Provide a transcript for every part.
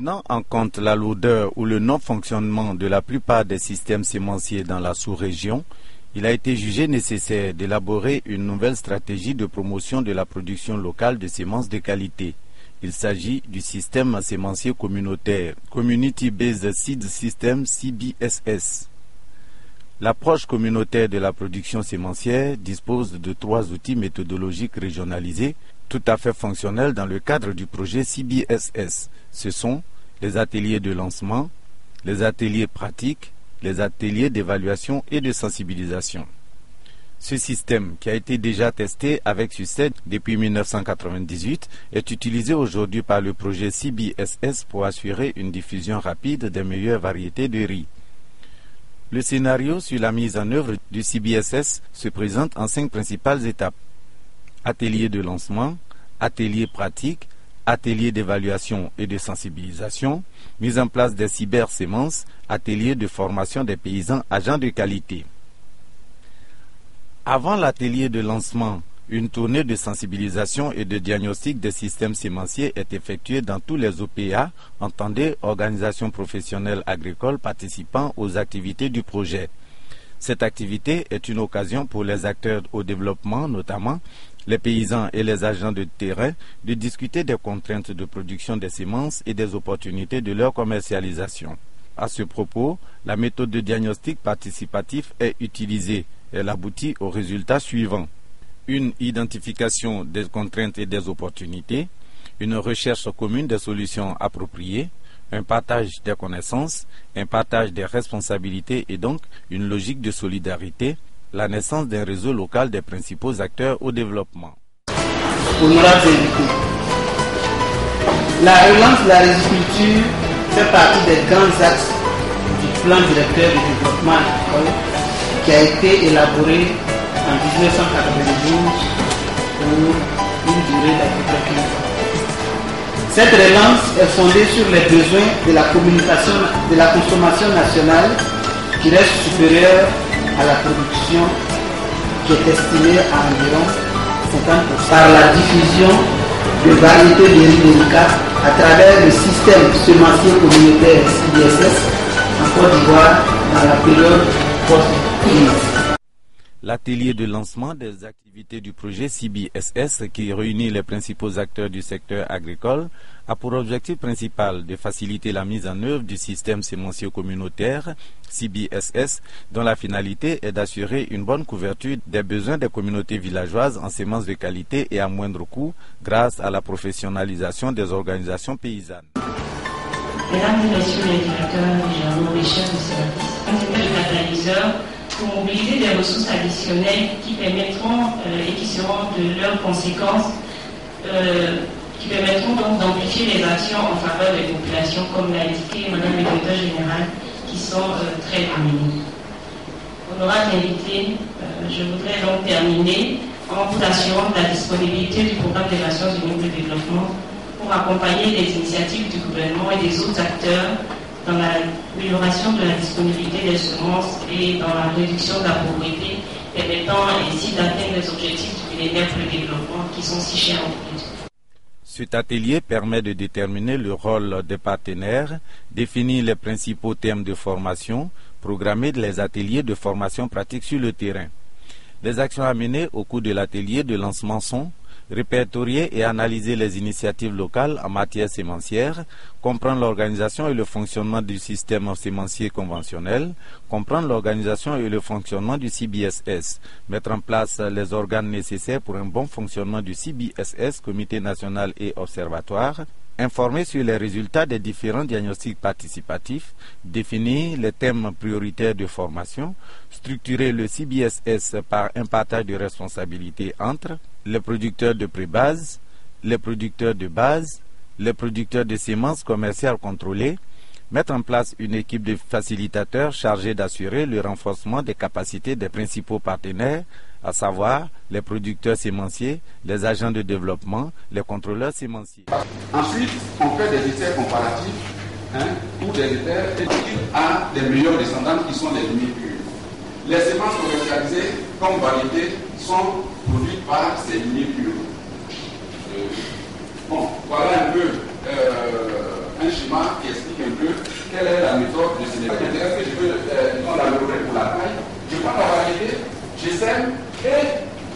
Tenant en compte la lourdeur ou le non-fonctionnement de la plupart des systèmes sémenciers dans la sous-région, il a été jugé nécessaire d'élaborer une nouvelle stratégie de promotion de la production locale de semences de qualité. Il s'agit du système sémencier communautaire, Community Based Seed System CBSS. L'approche communautaire de la production sémencière dispose de 3 outils méthodologiques régionalisés, tout à fait fonctionnels dans le cadre du projet CBSS. Ce sont les ateliers de lancement, les ateliers pratiques, les ateliers d'évaluation et de sensibilisation. Ce système, qui a été déjà testé avec succès depuis 1998, est utilisé aujourd'hui par le projet CBSS pour assurer une diffusion rapide des meilleures variétés de riz. Le scénario sur la mise en œuvre du CBSS se présente en 5 principales étapes. Atelier de lancement, atelier pratique, atelier d'évaluation et de sensibilisation, mise en place des cybersémences, atelier de formation des paysans agents de qualité. Avant l'atelier de lancement, une tournée de sensibilisation et de diagnostic des systèmes sémenciers est effectuée dans tous les OPA, entendez organisations professionnelles agricoles participant aux activités du projet. Cette activité est une occasion pour les acteurs au développement, notamment les paysans et les agents de terrain, de discuter des contraintes de production des semences et des opportunités de leur commercialisation. À ce propos, la méthode de diagnostic participatif est utilisée. Elle aboutit aux résultats suivants. Une identification des contraintes et des opportunités, une recherche commune des solutions appropriées, un partage des connaissances, un partage des responsabilités et donc une logique de solidarité, la naissance d'un réseau local des principaux acteurs au développement. Honorables invités, la relance de la riziculture fait partie des grands axes du plan directeur de développement agricole qui a été élaboré en 1992 pour une durée d'à peu près 15 ans. Cette relance est fondée sur les besoins de la communication de la consommation nationale qui reste supérieure à la production qui est estimée à environ 50% par la diffusion de variétés de riz délicats à travers le système semencier communautaire CBSS en Côte d'Ivoire dans la période post-crise. L'atelier de lancement des activités du projet CBSS, qui réunit les principaux acteurs du secteur agricole, a pour objectif principal de faciliter la mise en œuvre du système sémencier communautaire CBSS, dont la finalité est d'assurer une bonne couverture des besoins des communautés villageoises en semences de qualité et à moindre coût, grâce à la professionnalisation des organisations paysannes. Mesdames et Messieurs les directeurs régionaux, les chefs de service, un état de catalyseur pour mobiliser des ressources additionnelles qui permettront et qui seront de leurs conséquences, qui permettront donc d'amplifier les actions en faveur des populations, comme l'a indiqué Madame le directeur général, qui sont très démunies. Honorables invités, je voudrais donc terminer en vous assurant de la disponibilité du programme des Nations Unies de développement pour accompagner les initiatives du gouvernement et des autres acteurs dans l'amélioration de la disponibilité des semences et dans la réduction de la pauvreté, permettant ainsi d'atteindre les objectifs du millénaire pour le développement qui sont si chers en politique. Cet atelier permet de déterminer le rôle des partenaires, définir les principaux thèmes de formation, programmer les ateliers de formation pratique sur le terrain. Les actions à mener au cours de l'atelier de lancement sont répertorier et analyser les initiatives locales en matière sémencière, comprendre l'organisation et le fonctionnement du système sémencier conventionnel, comprendre l'organisation et le fonctionnement du CBSS, mettre en place les organes nécessaires pour un bon fonctionnement du CBSS, Comité national et observatoire, informer sur les résultats des différents diagnostics participatifs, définir les thèmes prioritaires de formation, structurer le CBSS par un partage de responsabilités entre les producteurs de pré-base, les producteurs de base, les producteurs de semences commerciales contrôlées, mettre en place une équipe de facilitateurs chargée d'assurer le renforcement des capacités des principaux partenaires, à savoir les producteurs sémenciers, les agents de développement, les contrôleurs sémenciers. Ensuite, on fait des essais comparatifs ou des essais à des meilleurs descendants qui sont les lignées pures. Les semences commercialisées comme variétés sont produites par ces lignées pures. Bon, voilà un peu un schéma qui explique un peu quelle est la méthode de sélection. Est-ce que je veux l'améliorer pour la taille? Je prends la variété, je sème et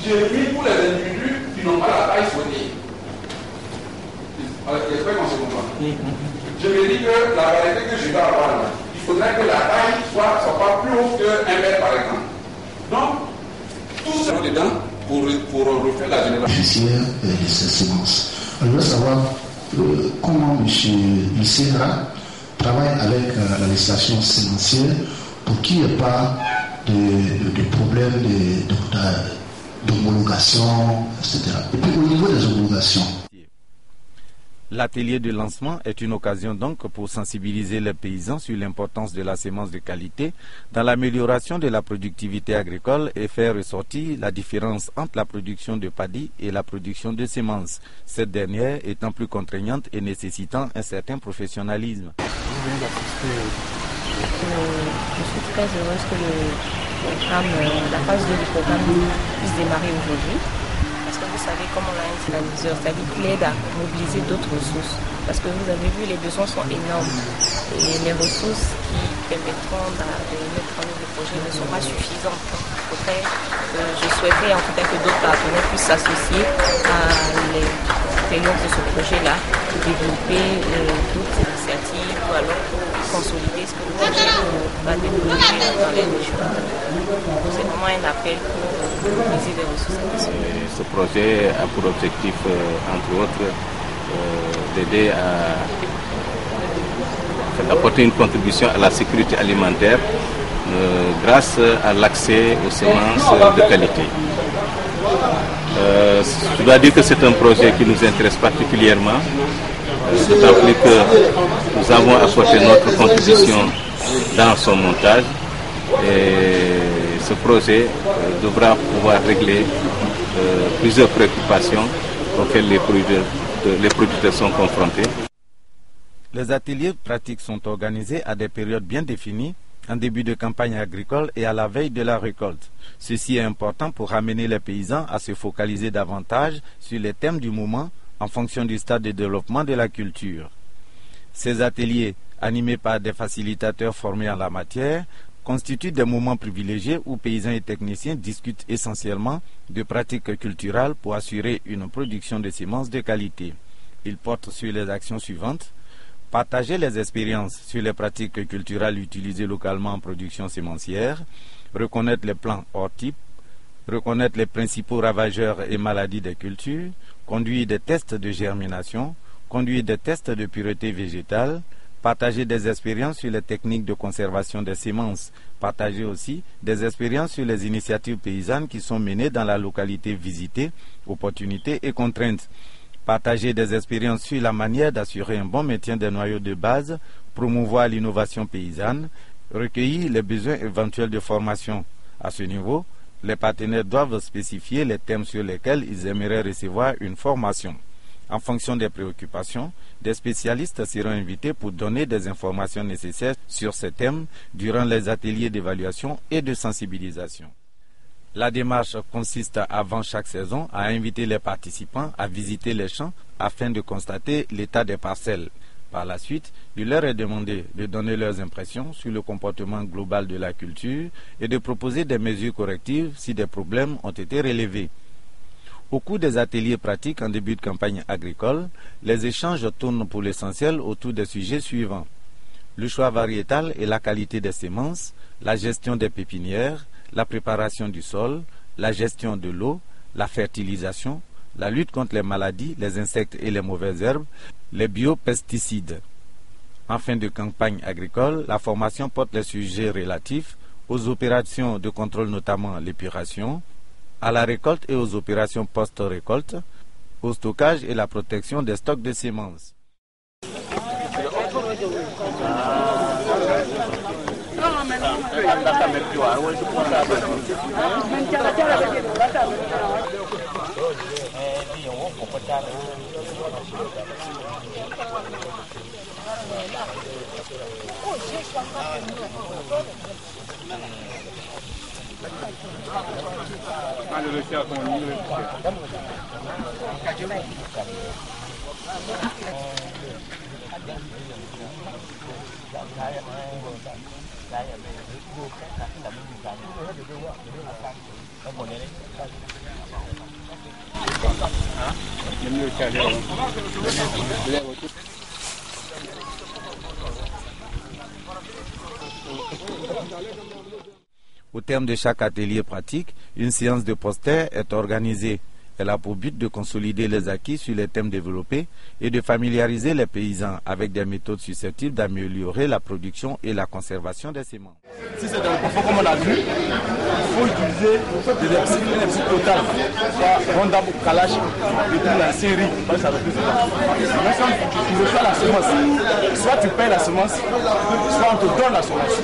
je mis pour les individus qui n'ont pas la taille souhaitée. J'espère qu'on se comprend. Je me dis que la variété que je vais avoir là, il faudrait que la taille soit pas plus haute que 1 mètre par exemple. Donc, tout ça dedans pour refaire la génération. De ces semences. Je veux savoir comment M. Lucera travaille avec la législation sémencière pour qu'il n'y ait pas de problème d'homologation, etc. Et puis au niveau des homologations. L'atelier de lancement est une occasion donc pour sensibiliser les paysans sur l'importance de la semence de qualité dans l'amélioration de la productivité agricole et faire ressortir la différence entre la production de paddy et la production de semences, cette dernière étant plus contraignante et nécessitant un certain professionnalisme. Je suis très heureuse que la phase 2 du programme puisse démarrer aujourd'hui. Parce que vous savez, comme on a un dynamiseur, c'est-à-dire qu'il aide à mobiliser d'autres ressources. Parce que vous avez vu, les besoins sont énormes. Et les ressources qui permettront de mettre en œuvre le projet ne sont pas suffisantes. Je souhaiterais en tout cas que d'autres partenaires puissent s'associer à l'expérience de ce projet-là, pour développer d'autres initiatives ou alors pour consolider ce que le projet va développer dans les régions. C'est vraiment un appel pour mobiliser des ressources additionnelles. Ce projet a pour objectif, entre autres, d'aider à apporter une contribution à la sécurité alimentaire grâce à l'accès aux semences de qualité. Je dois dire que c'est un projet qui nous intéresse particulièrement, d'autant plus que nous avons apporté notre contribution dans son montage. Et ce projet devra pouvoir régler plusieurs préoccupations auxquelles les producteurs sont confrontés. Les ateliers pratiques sont organisés à des périodes bien définies, en début de campagne agricole et à la veille de la récolte. Ceci est important pour amener les paysans à se focaliser davantage sur les thèmes du moment en fonction du stade de développement de la culture. Ces ateliers, animés par des facilitateurs formés en la matière, constituent des moments privilégiés où paysans et techniciens discutent essentiellement de pratiques culturelles pour assurer une production de semences de qualité. Ils portent sur les actions suivantes: partager les expériences sur les pratiques culturelles utilisées localement en production sémencière, reconnaître les plants hors type, reconnaître les principaux ravageurs et maladies des cultures, conduire des tests de germination, conduire des tests de pureté végétale, partager des expériences sur les techniques de conservation des semences, partager aussi des expériences sur les initiatives paysannes qui sont menées dans la localité visitée, opportunités et contraintes, partager des expériences sur la manière d'assurer un bon maintien des noyaux de base, promouvoir l'innovation paysanne, recueillir les besoins éventuels de formation. À ce niveau, les partenaires doivent spécifier les thèmes sur lesquels ils aimeraient recevoir une formation. En fonction des préoccupations, des spécialistes seront invités pour donner des informations nécessaires sur ces thèmes durant les ateliers d'évaluation et de sensibilisation. La démarche consiste avant chaque saison à inviter les participants à visiter les champs afin de constater l'état des parcelles. Par la suite, il leur est demandé de donner leurs impressions sur le comportement global de la culture et de proposer des mesures correctives si des problèmes ont été relevés. Au cours des ateliers pratiques en début de campagne agricole, les échanges tournent pour l'essentiel autour des sujets suivants: le choix variétal et la qualité des semences, la gestion des pépinières, la préparation du sol, la gestion de l'eau, la fertilisation, la lutte contre les maladies, les insectes et les mauvaises herbes, les biopesticides. En fin de campagne agricole, la formation porte les sujets relatifs aux opérations de contrôle, notamment l'épuration, à la récolte et aux opérations post-récolte, au stockage et la protection des stocks de semences. Au terme de chaque atelier pratique, une séance de poster est organisée. Elle a pour but de consolider les acquis sur les thèmes développés et de familiariser les paysans avec des méthodes susceptibles d'améliorer la production et la conservation des semences. Si c'est un parfois comme on a vu, il faut utiliser des herbicides totales, soit Roundup ou Kalash, et puis la série. Ça veut dire mais quand tu reçois la semence, soit tu payes la semence, soit on te donne la semence.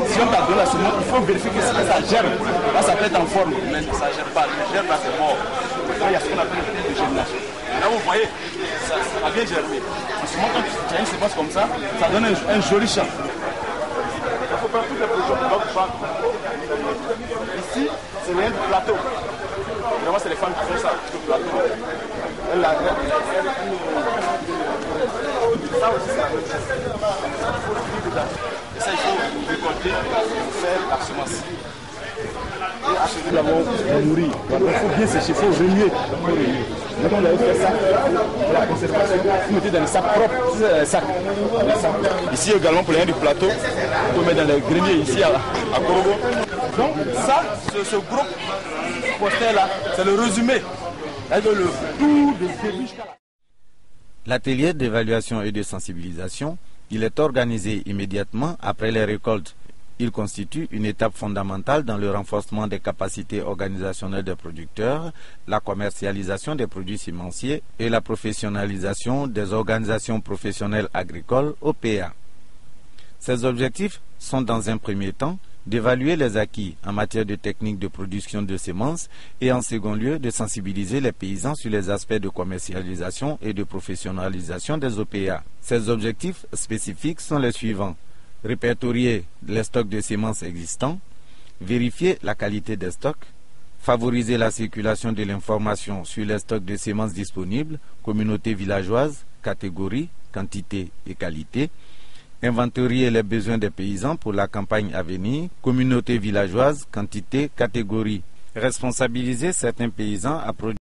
Si on t'a donné la semence, il faut vérifier que ça germe. Là, ça peut être en forme, mais ça ne germe pas. Le germe, là, c'est mort. Là, il y a ce qu'on appelle le type de germination. Là, vous voyez, ça a bien germé. En ce moment, quand tu as une semence comme ça donne un joli champ. Il faut faire toutes les productions pour votre champ. Ici, c'est rien du plateau. Vraiment, c'est les femmes qui font ça, le plateau. Elle la graine. Ça aussi, c'est la même chose. Il faut le dedans. Et ça, il faut récolter pour faire la semence. Nous l'avons nourri. Il faut bien sécher, il faut remuer. Maintenant, on avait fait ça pour la conservation. Vous mettez dans les sacs propres. Ici également, pour les du plateau, on peut mettre dans les greniers ici à Korobo. Donc, ça, ce groupe poster-là, c'est le résumé. Avec le tout de début jusqu'à la... L'atelier d'évaluation et de sensibilisation, il est organisé immédiatement après les récoltes. Il constitue une étape fondamentale dans le renforcement des capacités organisationnelles des producteurs, la commercialisation des produits semenciers et la professionnalisation des organisations professionnelles agricoles OPA. Ces objectifs sont dans un premier temps d'évaluer les acquis en matière de techniques de production de semences et en second lieu de sensibiliser les paysans sur les aspects de commercialisation et de professionnalisation des OPA. Ces objectifs spécifiques sont les suivants. Répertorier les stocks de semences existants, vérifier la qualité des stocks, favoriser la circulation de l'information sur les stocks de semences disponibles, communautés villageoises, catégories, quantité et qualité, inventorier les besoins des paysans pour la campagne à venir, communautés villageoises, quantité, catégorie, responsabiliser certains paysans à produire